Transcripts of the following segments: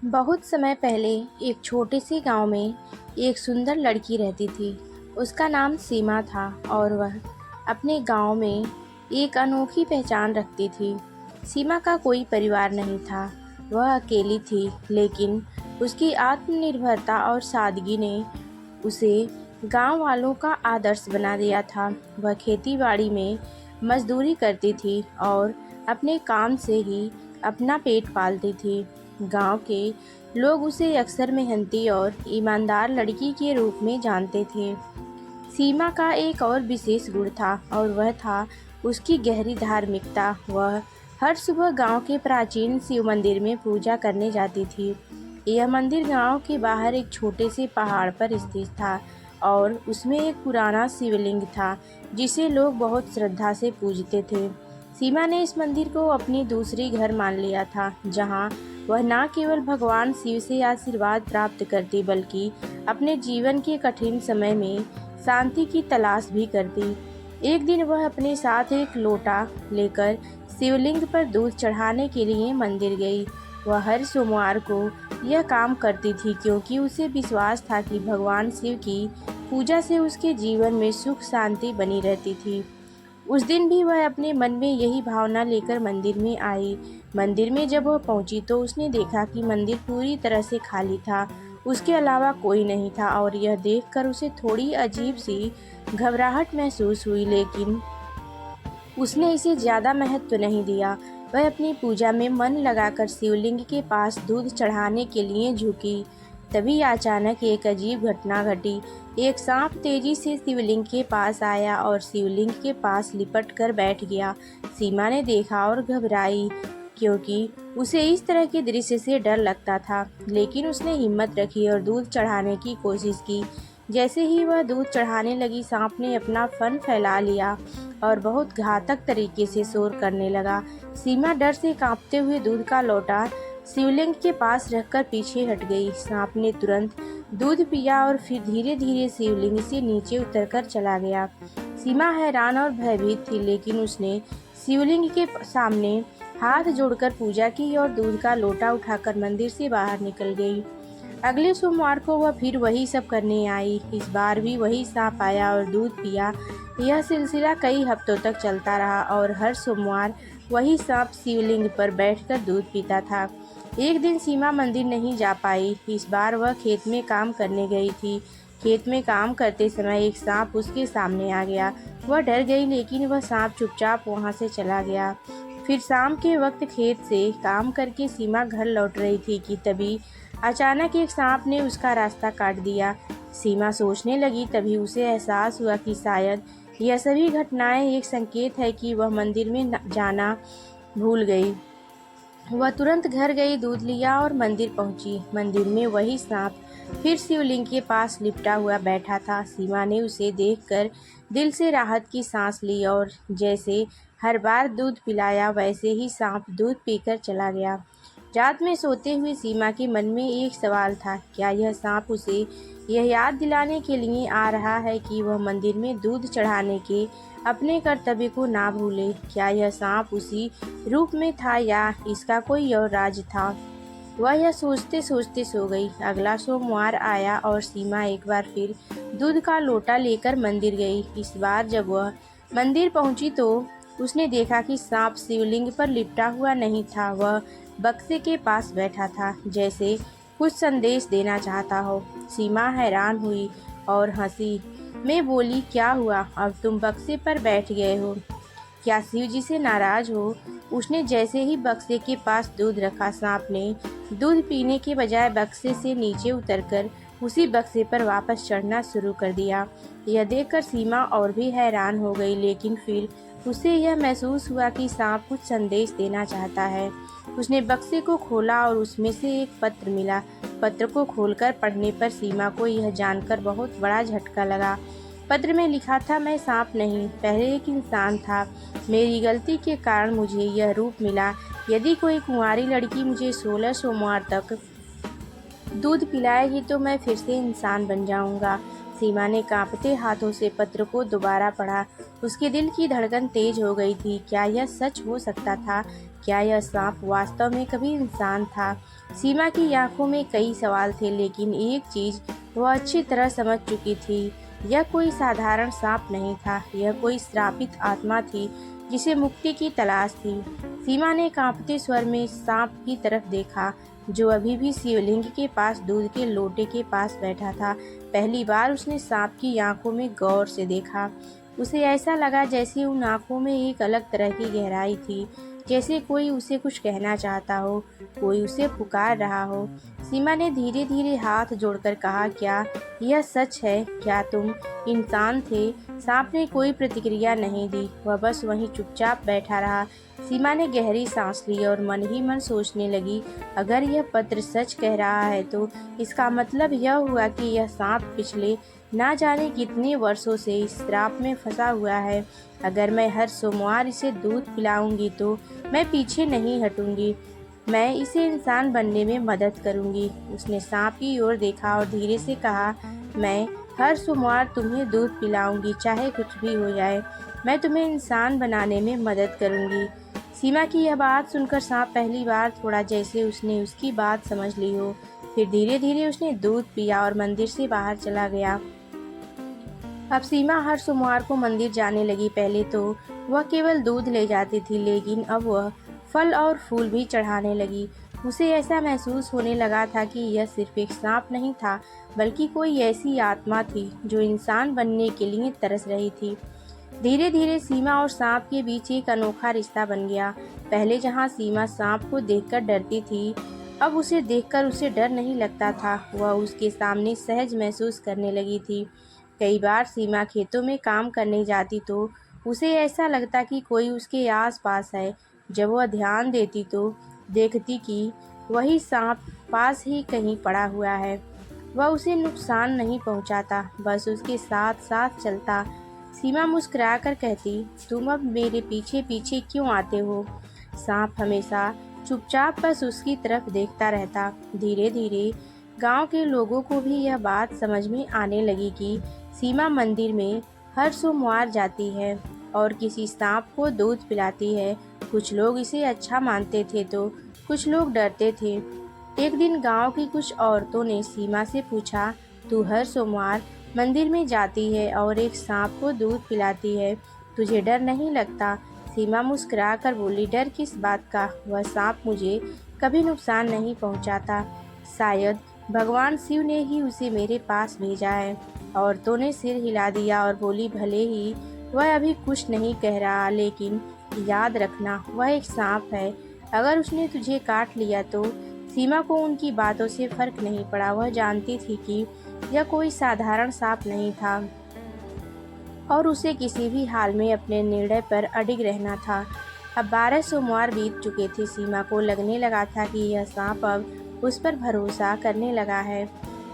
बहुत समय पहले एक छोटे से गांव में एक सुंदर लड़की रहती थी। उसका नाम सीमा था और वह अपने गांव में एक अनोखी पहचान रखती थी। सीमा का कोई परिवार नहीं था, वह अकेली थी, लेकिन उसकी आत्मनिर्भरता और सादगी ने उसे गांव वालों का आदर्श बना दिया था। वह खेती-बाड़ी में मजदूरी करती थी और अपने काम से ही अपना पेट पालती थी। गांव के लोग उसे अक्सर मेहनती और ईमानदार लड़की के रूप में जानते थे। सीमा का एक और विशेष गुण था और वह था उसकी गहरी धार्मिकता। वह हर सुबह गांव के प्राचीन शिव मंदिर में पूजा करने जाती थी। यह मंदिर गांव के बाहर एक छोटे से पहाड़ पर स्थित था और उसमें एक पुराना शिवलिंग था जिसे लोग बहुत श्रद्धा से पूजते थे। सीमा ने इस मंदिर को अपनी दूसरी घर मान लिया था, जहां वह न केवल भगवान शिव से आशीर्वाद प्राप्त करती बल्कि अपने जीवन के कठिन समय में शांति की तलाश भी करती। एक दिन वह अपने साथ एक लोटा लेकर शिवलिंग पर दूध चढ़ाने के लिए मंदिर गई। वह हर सोमवार को यह काम करती थी क्योंकि उसे विश्वास था कि भगवान शिव की पूजा से उसके जीवन में सुख शांति बनी रहती थी। उस दिन भी वह अपने मन में यही भावना लेकर मंदिर में आई। मंदिर में जब वह पहुंची तो उसने देखा कि मंदिर पूरी तरह से खाली था, उसके अलावा कोई नहीं था और यह देखकर उसे थोड़ी अजीब सी घबराहट महसूस हुई, लेकिन उसने इसे ज़्यादा महत्व नहीं दिया। वह अपनी पूजा में मन लगाकर शिवलिंग के पास दूध चढ़ाने के लिए झुकी। तभी अचानक एक अजीब घटना घटी। एक सांप तेजी से शिवलिंग के पास आया और शिवलिंग के पास लिपट कर बैठ गया। सीमा ने देखा और घबराई क्योंकि उसे इस तरह के दृश्य से डर लगता था, लेकिन उसने हिम्मत रखी और दूध चढ़ाने की कोशिश की। जैसे ही वह दूध चढ़ाने लगी, सांप ने अपना फन फैला लिया और बहुत घातक तरीके से शोर करने लगा। सीमा डर से कांपते हुए दूध का लोटा शिवलिंग के पास रखकर पीछे हट गई। सांप ने तुरंत दूध पिया और फिर धीरे धीरे शिवलिंग से नीचे उतरकर चला गया। सीमा हैरान और भयभीत थी, लेकिन उसने शिवलिंग के सामने हाथ जोड़कर पूजा की और दूध का लोटा उठाकर मंदिर से बाहर निकल गई। अगले सोमवार को वह फिर वही सब करने आई। इस बार भी वही सांप आया और दूध पिया। यह सिलसिला कई हफ्तों तक चलता रहा और हर सोमवार वही सांप शिवलिंग पर बैठकर दूध पीता था। एक दिन सीमा मंदिर नहीं जा पाई। इस बार वह खेत में काम करने गई थी। खेत में काम करते समय एक सांप उसके सामने आ गया। वह डर गई, लेकिन वह सांप चुपचाप वहां से चला गया। फिर शाम के वक्त खेत से काम करके सीमा घर लौट रही थी कि तभी अचानक एक सांप ने उसका रास्ता काट दिया। सीमा सोचने लगी, तभी उसे एहसास हुआ कि शायद यह सभी घटनाएं एक संकेत है कि वह मंदिर में जाना भूल गई। वह तुरंत घर गई, दूध लिया और मंदिर पहुंची। मंदिर में वही सांप फिर शिवलिंग के पास लिपटा हुआ बैठा था। सीमा ने उसे देखकर दिल से राहत की सांस ली और जैसे हर बार दूध पिलाया वैसे ही सांप दूध पीकर चला गया। रात में सोते हुए सीमा के मन में एक सवाल था, क्या यह सांप उसे यह याद दिलाने के लिए आ रहा है कि वह मंदिर में दूध चढ़ाने के अपने कर्तव्य को ना भूले? क्या यह सांप उसी रूप में था या इसका कोई और राज था? वह यह सोचते सोचते सो गई। अगला सोमवार आया और सीमा एक बार फिर दूध का लोटा लेकर मंदिर गई। इस बार जब वह मंदिर पहुंची तो उसने देखा कि सांप शिवलिंग पर लिपटा हुआ नहीं था, वह बक्से के पास बैठा था, जैसे कुछ संदेश देना चाहता हो। सीमा हैरान हुई और हंसी में बोली, क्या हुआ, अब तुम बक्से पर बैठ गए हो? क्या शिव जी से नाराज हो? उसने जैसे ही बक्से के पास दूध रखा, सांप ने दूध पीने के बजाय बक्से से नीचे उतरकर उसी बक्से पर वापस चढ़ना शुरू कर दिया। यह देखकर सीमा और भी हैरान हो गई, लेकिन फिर उसे यह महसूस हुआ कि सांप कुछ संदेश देना चाहता है। उसने बक्से को खोला और उसमें से एक पत्र मिला। पत्र को खोलकर पढ़ने पर सीमा को यह जानकर बहुत बड़ा झटका लगा। पत्र में लिखा था, मैं सांप नहीं, पहले एक इंसान था। मेरी गलती के कारण मुझे यह रूप मिला। यदि कोई कुंवारी लड़की मुझे 16 सोमवार तक दूध पिलाएगी तो मैं फिर से इंसान बन जाऊंगा। सीमा ने कांपते हाथों से पत्र को दोबारा पढ़ा। उसके दिल की धड़कन तेज हो गई थी। क्या यह सच हो सकता था? क्या यह सांप वास्तव में कभी इंसान था? सीमा की आंखों में कई सवाल थे, लेकिन एक चीज वह अच्छी तरह समझ चुकी थी, यह कोई साधारण सांप नहीं था, यह कोई श्रापित आत्मा थी जिसे मुक्ति की तलाश थी। सीमा ने कांपते स्वर में सांप की तरफ देखा, जो अभी भी शिवलिंग के पास दूध के लोटे के पास बैठा था। पहली बार उसने सांप की आंखों में गौर से देखा। उसे ऐसा लगा जैसे उन आंखों में एक अलग तरह की गहराई थी, जैसे कोई उसे कुछ कहना चाहता हो, कोई उसे पुकार रहा हो। सीमा ने धीरे धीरे हाथ जोड़कर कहा, क्या यह सच है? क्या तुम इंसान थे? सांप ने कोई प्रतिक्रिया नहीं दी, वह बस वहीं चुपचाप बैठा रहा। सीमा ने गहरी सांस ली और मन ही मन सोचने लगी, अगर यह पत्र सच कह रहा है तो इसका मतलब यह हुआ कि यह सांप पिछले ना जाने कितने वर्षों से इस श्राप में फंसा हुआ है। अगर मैं हर सोमवार इसे दूध पिलाऊंगी तो मैं पीछे नहीं हटूंगी, मैं इसे इंसान बनने में मदद करूंगी। उसने सांप की ओर देखा और धीरे से कहा, मैं हर सोमवार तुम्हें दूध पिलाऊंगी, चाहे कुछ भी हो जाए, मैं तुम्हें इंसान बनाने में मदद करूंगी। सीमा की यह बात सुनकर सांप पहली बार थोड़ा जैसे उसने उसकी बात समझ ली हो। फिर धीरे धीरे उसने दूध पिया और मंदिर से बाहर चला गया। अब सीमा हर सोमवार को मंदिर जाने लगी। पहले तो वह केवल दूध ले जाती थी, लेकिन अब वह फल और फूल भी चढ़ाने लगी। उसे ऐसा महसूस होने लगा था कि यह सिर्फ एक सांप नहीं था, बल्कि कोई ऐसी आत्मा थी जो इंसान बनने के लिए तरस रही थी। धीरे धीरे सीमा और सांप के बीच एक अनोखा रिश्ता बन गया। पहले जहाँ सीमा सांप को देखकर डरती थी, अब उसे देखकर उसे डर नहीं लगता था। वह उसके सामने सहज महसूस करने लगी थी। कई बार सीमा खेतों में काम करने जाती तो उसे ऐसा लगता कि कोई उसके आसपास है। जब वह ध्यान देती तो देखती कि वही सांप पास ही कहीं पड़ा हुआ है। वह उसे नुकसान नहीं पहुंचाता, बस उसके साथ साथ चलता। सीमा मुस्कुराकर कहती, तुम अब मेरे पीछे पीछे क्यों आते हो? सांप हमेशा चुपचाप बस उसकी तरफ देखता रहता। धीरे धीरे गांव के लोगों को भी यह बात समझ में आने लगी कि सीमा मंदिर में हर सोमवार जाती है और किसी सांप को दूध पिलाती है। कुछ लोग इसे अच्छा मानते थे तो कुछ लोग डरते थे। एक दिन गांव की कुछ औरतों ने सीमा से पूछा, तू हर सोमवार मंदिर में जाती है और एक सांप को दूध पिलाती है, तुझे डर नहीं लगता? सीमा मुस्कुरा कर बोली, डर किस बात का? वह सांप मुझे कभी नुकसान नहीं पहुंचाता। शायद भगवान शिव ने ही उसे मेरे पास भेजा है। औरतों ने सिर हिला दिया और बोली, भले ही वह अभी कुछ नहीं कह रहा, लेकिन याद रखना वह एक सांप है, अगर उसने तुझे काट लिया तो। सीमा को उनकी बातों से फर्क नहीं पड़ा। वह जानती थी कि यह कोई साधारण सांप नहीं था और उसे किसी भी हाल में अपने निर्णय पर अडिग रहना था। अब 12 सोमवार बीत चुके थे। सीमा को लगने लगा था कि यह सांप अब उस पर भरोसा करने लगा है।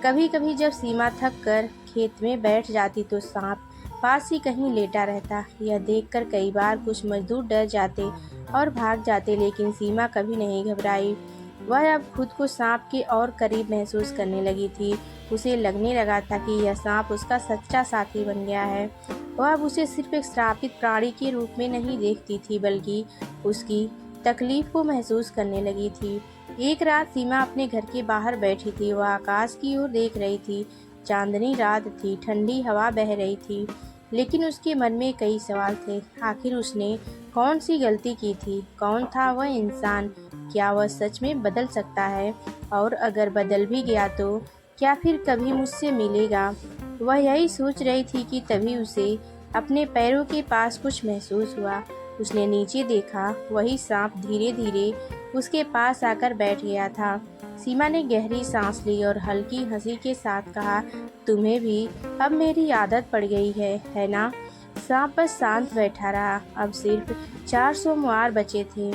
कभी कभी जब सीमा थक कर खेत में बैठ जाती तो सांप पास ही कहीं लेटा रहता। यह देखकर कई बार कुछ मजदूर डर जाते और भाग जाते, लेकिन सीमा कभी नहीं घबराई। वह अब खुद को सांप के और करीब महसूस करने लगी थी। उसे लगने लगा था कि यह सांप उसका सच्चा साथी बन गया है। वह अब उसे सिर्फ एक श्रापित प्राणी के रूप में नहीं देखती थी, बल्कि उसकी तकलीफ को महसूस करने लगी थी। एक रात सीमा अपने घर के बाहर बैठी थी। वह आकाश की ओर देख रही थी। चांदनी रात थी, ठंडी हवा बह रही थी, लेकिन उसके मन में कई सवाल थे। आखिर उसने कौन सी गलती की थी? कौन था वह इंसान? क्या वह सच में बदल सकता है? और अगर बदल भी गया तो क्या फिर कभी मुझसे मिलेगा? वह यही सोच रही थी कि तभी उसे अपने पैरों के पास कुछ महसूस हुआ। उसने नीचे देखा, वही सांप धीरे धीरे उसके पास आकर बैठ गया था। सीमा ने गहरी सांस ली और हल्की हंसी के साथ कहा, तुम्हें भी अब मेरी आदत पड़ गई है ना? सांप बस शांत बैठा रहा। अब सिर्फ 4 सोमवार बचे थे।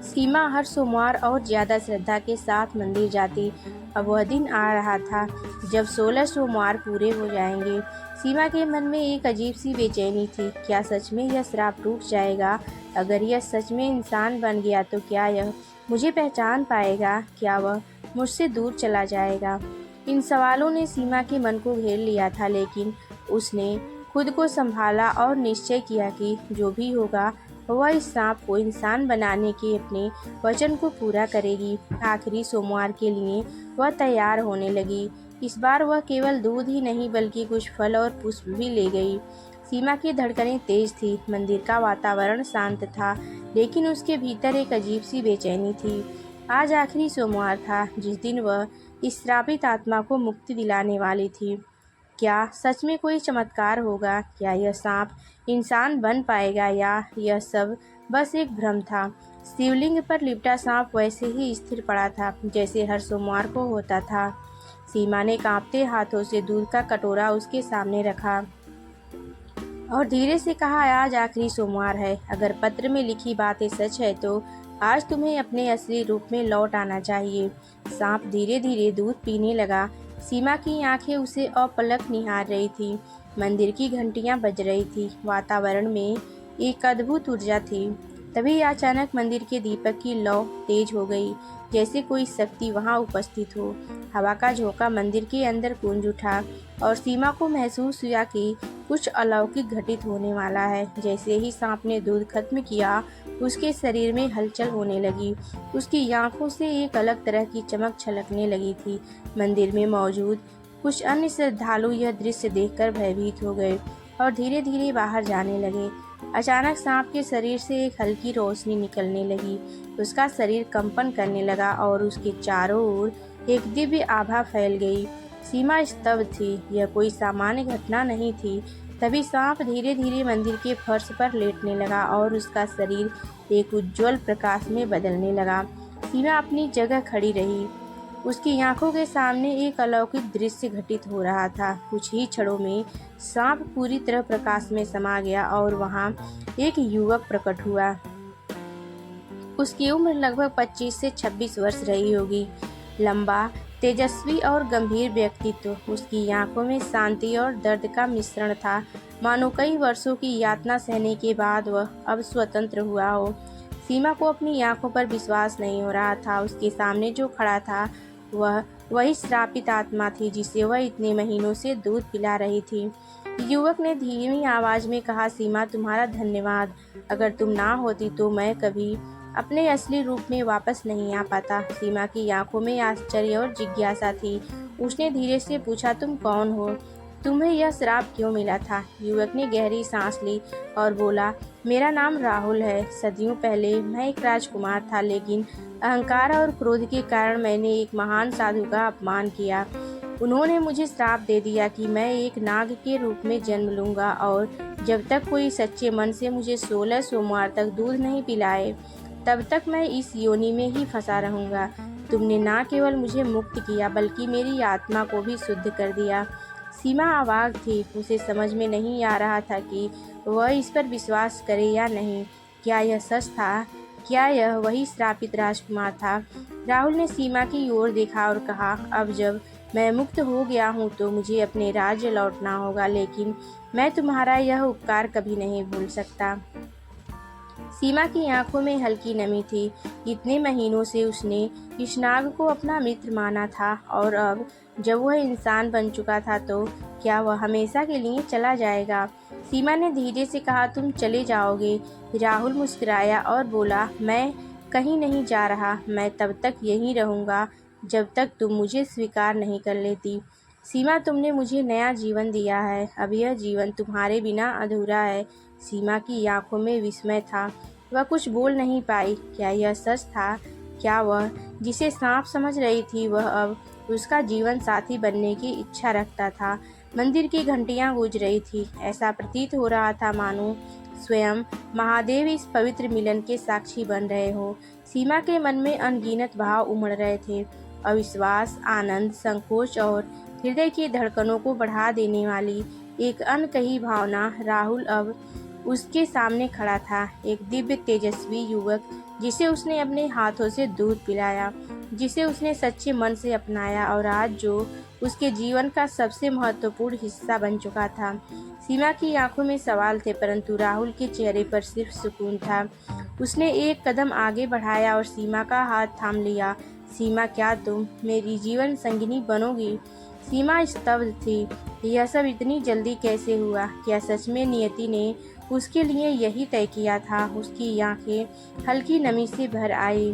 सीमा हर सोमवार और ज़्यादा श्रद्धा के साथ मंदिर जाती। अब वह दिन आ रहा था जब 16 सोमवार पूरे हो जाएंगे। सीमा के मन में एक अजीब सी बेचैनी थी। क्या सच में यह श्राप टूट जाएगा? अगर यह सच में इंसान बन गया तो क्या यह मुझे पहचान पाएगा? क्या वह मुझसे दूर चला जाएगा? इन सवालों ने सीमा के मन को घेर लिया था, लेकिन उसने खुद को संभाला और निश्चय किया कि जो भी होगा वह इस सांप को इंसान बनाने के अपने वचन को पूरा करेगी। आखिरी सोमवार के लिए वह तैयार होने लगी। इस बार वह केवल दूध ही नहीं बल्कि कुछ फल और पुष्प भी ले गई। सीमा की धड़कनें तेज थी। मंदिर का वातावरण शांत था, लेकिन उसके भीतर एक अजीब सी बेचैनी थी। आज आखिरी सोमवार था, जिस दिन वह इस श्रापित आत्मा को मुक्ति दिलाने वाली थी। क्या सच में कोई चमत्कार होगा? क्या यह सांप इंसान बन पाएगा या यह सब बस एक भ्रम था? शिवलिंग पर लिपटा सांप वैसे ही स्थिर पड़ा था जैसे हर सोमवार को होता था। सीमा ने कांपते हाथों से दूध का कटोरा उसके सामने रखा और धीरे से कहा, आज आखिरी सोमवार है। अगर पत्र में लिखी बातें सच है तो आज तुम्हें अपने असली रूप में लौट आना चाहिए। सांप धीरे धीरे दूध पीने लगा। सीमा की आंखें उसे अपलक निहार रही थी। मंदिर की घंटियां बज रही थी। वातावरण में एक अद्भुत ऊर्जा थी। तभी अचानक मंदिर के दीपक की लौ तेज हो गई, जैसे कोई शक्ति वहां उपस्थित हो। हवा का झोंका मंदिर के अंदर गूंज उठा और सीमा को महसूस हुआ कि कुछ अलौकिक घटित होने वाला है। जैसे ही सांप ने दूध खत्म किया, उसके शरीर में हलचल होने लगी। उसकी आंखों से एक अलग तरह की चमक छलकने लगी थी। मंदिर में मौजूद कुछ अन्य श्रद्धालु यह दृश्य देखकर भयभीत हो गए और धीरे धीरे बाहर जाने लगे। अचानक सांप के शरीर से एक हल्की रोशनी निकलने लगी। उसका शरीर कंपन करने लगा और उसके चारों ओर एक दिव्य आभा फैल गई। सीमा स्तब्ध थी। यह कोई सामान्य घटना नहीं थी। तभी सांप धीरे धीरे मंदिर के फर्श पर लेटने लगा और उसका शरीर एक उज्जवल प्रकाश में बदलने लगा। सीमा अपनी जगह खड़ी रही। उसकी आंखों के सामने एक अलौकिक दृश्य घटित हो रहा था। कुछ ही क्षणों में सांप पूरी तरह प्रकाश में समा गया और वहां एक युवक प्रकट हुआ। उसकी उम्र लगभग 25 से 26 वर्ष रही होगी। लंबा, तेजस्वी और गंभीर व्यक्तित्व। उसकी आंखों में शांति और दर्द का मिश्रण था, मानो कई वर्षों की यातना सहने के बाद वह अब स्वतंत्र हुआ हो। सीमा को अपनी आंखों पर विश्वास नहीं हो रहा था। उसके सामने जो खड़ा था वह वही श्रापित आत्मा थी जिसे वह इतने महीनों से दूध पिला रही थी। युवक ने धीमी आवाज में कहा, सीमा, तुम्हारा धन्यवाद। अगर तुम ना होती तो मैं कभी अपने असली रूप में वापस नहीं आ पाता। सीमा की आंखों में आश्चर्य और जिज्ञासा थी। उसने धीरे से पूछा, तुम कौन हो? तुम्हें यह श्राप क्यों मिला था? युवक ने गहरी सांस ली और बोला, मेरा नाम राहुल है। सदियों पहले मैं एक राजकुमार था, लेकिन अहंकार और क्रोध के कारण मैंने एक महान साधु का अपमान किया। उन्होंने मुझे श्राप दे दिया कि मैं एक नाग के रूप में जन्म लूंगा और जब तक कोई सच्चे मन से मुझे 16 सोमवार तक दूध नहीं पिलाए, तब तक मैं इस योनि में ही फंसा रहूंगा। तुमने न केवल मुझे मुक्त किया बल्कि मेरी आत्मा को भी शुद्ध कर दिया। सीमा अवाक थी। उसे समझ में नहीं आ रहा था कि वह इस पर विश्वास करे या नहीं। क्या यह सच था? क्या यह वही श्रापित राजकुमार था? राहुल ने सीमा की ओर देखा और कहा, अब जब मैं मुक्त हो गया हूँ तो मुझे अपने राज्य लौटना होगा, लेकिन मैं तुम्हारा यह उपकार कभी नहीं भूल सकता। सीमा की आंखों में हल्की नमी थी। इतने महीनों से उसने इस नाग को अपना मित्र माना था और अब जब वह इंसान बन चुका था तो क्या वह हमेशा के लिए चला जाएगा? सीमा ने धीरे से कहा, तुम चले जाओगे? राहुल मुस्कुराया और बोला, मैं कहीं नहीं जा रहा। मैं तब तक यहीं रहूँगा जब तक तुम मुझे स्वीकार नहीं कर लेती। सीमा, तुमने मुझे नया जीवन दिया है। अब यह जीवन तुम्हारे बिना अधूरा है। सीमा की आंखों में विस्मय था। वह कुछ बोल नहीं पाई। क्या यह सच था? क्या वह जिसे सांप समझ रही थी वह अब उसका जीवन साथी बनने की इच्छा रखता था? मंदिर की घंटियां गूंज रही थी। ऐसा प्रतीत हो रहा था मानो स्वयं महादेव इस पवित्र मिलन के साक्षी बन रहे हो। सीमा के मन में अनगिनत भाव उमड़ रहे थे। अविश्वास, आनंद, संकोच और हृदय की धड़कनों को बढ़ा देने वाली एक अनकही भावना। राहुल अब उसके सामने खड़ा था, एक दिव्य तेजस्वी युवक जिसे उसने अपने हाथों से दूध पिलाया, जिसे उसने सच्चे मन से अपनाया और आज जो उसके जीवन का सबसे महत्वपूर्ण हिस्सा बन चुका था। सीमा की आंखों में सवाल थे, परंतु राहुल के चेहरे पर सिर्फ सुकून था। उसने एक कदम आगे बढ़ाया और सीमा का हाथ थाम लिया। सीमा, क्या तुम मेरी जीवन संगिनी बनोगी? सीमा स्तब्ध थी। यह सब इतनी जल्दी कैसे हुआ? क्या सच में नियति ने उसके लिए यही तय किया था। उसकी आंखें हल्की नमी से भर आई,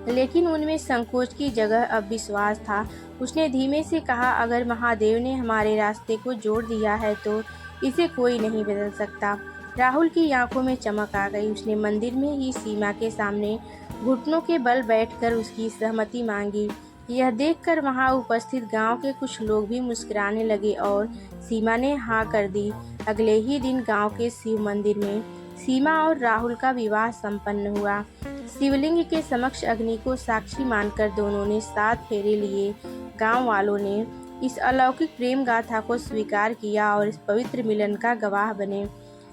लेकिन उनमें संकोच की जगह अब विश्वास था। उसने धीमे से कहा, अगर महादेव ने हमारे रास्ते को जोड़ दिया है तो इसे कोई नहीं बदल सकता। राहुल की आंखों में चमक आ गई। उसने मंदिर में ही सीमा के सामने घुटनों के बल बैठकर उसकी सहमति मांगी। यह देखकर वहां उपस्थित गांव के कुछ लोग भी मुस्कुराने लगे और सीमा ने हाँ कर दी। अगले ही दिन गांव के शिव मंदिर में सीमा और राहुल का विवाह संपन्न हुआ। शिवलिंग के समक्ष अग्नि को साक्षी मानकर दोनों ने 7 फेरे लिए। गांव वालों ने इस अलौकिक प्रेम गाथा को स्वीकार किया और इस पवित्र मिलन का गवाह बने।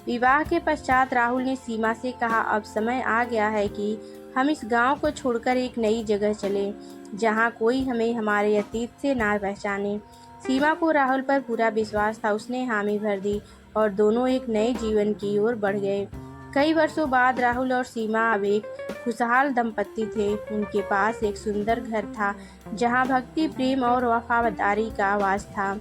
विवाह के पश्चात राहुल ने सीमा से कहा, अब समय आ गया है कि हम इस गांव को छोड़कर एक नई जगह चलें, जहां कोई हमें हमारे अतीत से ना पहचाने। सीमा को राहुल पर पूरा विश्वास था। उसने हामी भर दी और दोनों एक नए जीवन की ओर बढ़ गए। कई वर्षों बाद राहुल और सीमा अब एक खुशहाल दंपति थे। उनके पास एक सुंदर घर था, जहां भक्ति, प्रेम और वफादारी का वास था।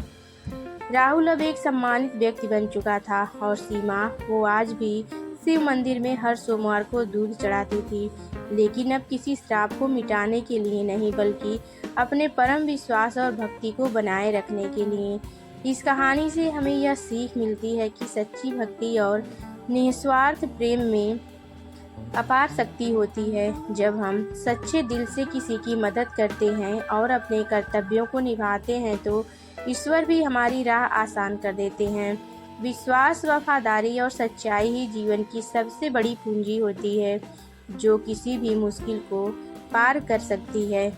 राहुल अब एक सम्मानित व्यक्ति बन चुका था और सीमा, वो आज भी शिव मंदिर में हर सोमवार को दूध चढ़ाती थी, लेकिन अब किसी श्राप को मिटाने के लिए नहीं, बल्कि अपने परम विश्वास और भक्ति को बनाए रखने के लिए। इस कहानी से हमें यह सीख मिलती है कि सच्ची भक्ति और निस्वार्थ प्रेम में अपार शक्ति होती है। जब हम सच्चे दिल से किसी की मदद करते हैं और अपने कर्तव्यों को निभाते हैं तो ईश्वर भी हमारी राह आसान कर देते हैं। विश्वास, वफादारी और सच्चाई ही जीवन की सबसे बड़ी पूंजी होती है, जो किसी भी मुश्किल को पार कर सकती है।